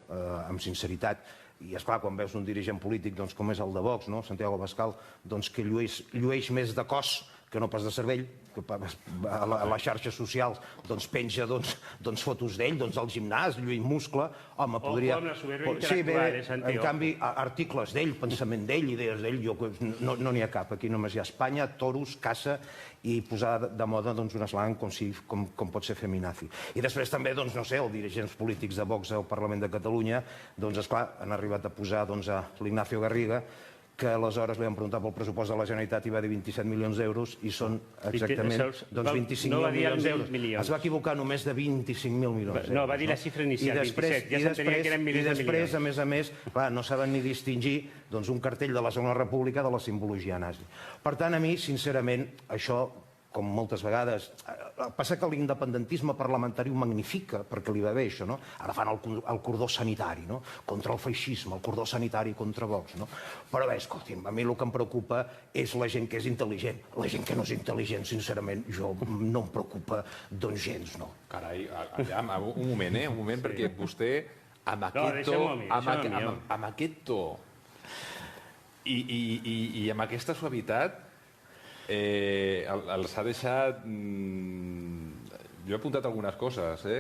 amb sinceritat. I, esclar, quan veus un dirigent polític com és el de Vox, Santiago Abascal, que llueix més de cos que no pas de cervell, que a les xarxes socials penja fotos d'ell al gimnàs, lluint muscle, home, podria... O amb la soberbia intel·lectual, Santiago. En canvi, articles d'ell, pensament d'ell, idees d'ell, no n'hi ha cap. Aquí només hi ha Espanya, toros, caça i posar de moda un eslang com pot ser feminazi. I després també, no sé, els dirigents polítics de Vox al Parlament de Catalunya, esclar, han arribat a posar a l'Ignacio Garriga, que aleshores li han preguntat pel pressupost de la Generalitat i va dir 27 milions d'euros i són exactament 25.000 milions d'euros. Es va equivocar només de 25.000 milions d'euros. No, va dir la xifra inicial, 27. Ja s'entenia que eren milers de milions. I després, a més, no saben ni distingir un cartell de la Segona República de la simbologia nazi. Per tant, a mi, sincerament, això, com moltes vegades... Passa que l'independentisme parlamentari ho magnifica, perquè li va bé això, no? Ara fan el cordó sanitari, no? Contra el feixisme, el cordó sanitari contra Vox, no? Però bé, escolti'm, a mi el que em preocupa és la gent que és intel·ligent. La gent que no és intel·ligent, sincerament, no em preocupa gens, no? Carai, un moment, perquè vostè, amb aquest to i amb aquesta suavitat, els ha deixat... Jo he apuntat algunes coses,